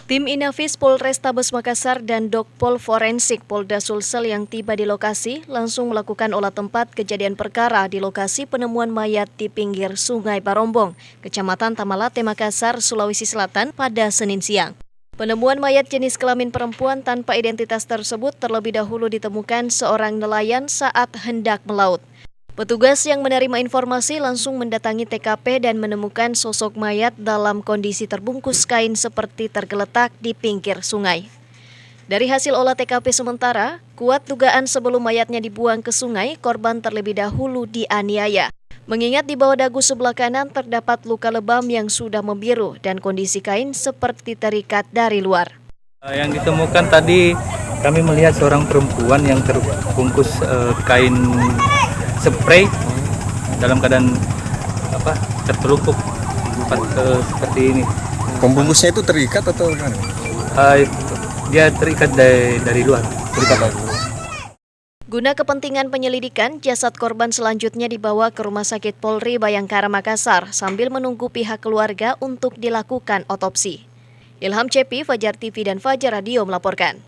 Tim Inafis Polrestabes Makassar dan Dokpol Forensik Polda Sulsel yang tiba di lokasi langsung melakukan olah tempat kejadian perkara di lokasi penemuan mayat di pinggir Sungai Barombong, Kecamatan Tamalate, Makassar, Sulawesi Selatan pada Senin siang. Penemuan mayat jenis kelamin perempuan tanpa identitas tersebut terlebih dahulu ditemukan seorang nelayan saat hendak melaut. Petugas yang menerima informasi langsung mendatangi TKP dan menemukan sosok mayat dalam kondisi terbungkus kain seperti tergeletak di pinggir sungai. Dari hasil olah TKP sementara, kuat dugaan sebelum mayatnya dibuang ke sungai, korban terlebih dahulu dianiaya. Mengingat di bawah dagu sebelah kanan terdapat luka lebam yang sudah membiru dan kondisi kain seperti terikat dari luar. Yang ditemukan tadi kami melihat seorang perempuan yang terbungkus kain spray dalam keadaan tertelupuk seperti ini. Pembungkusnya itu terikat atau gimana? Dia terikat dari luar. Guna kepentingan penyelidikan, jasad korban selanjutnya dibawa ke Rumah Sakit Polri Bayangkara Makassar sambil menunggu pihak keluarga untuk dilakukan otopsi. Ilham Cepi, Fajar TV dan Fajar Radio melaporkan.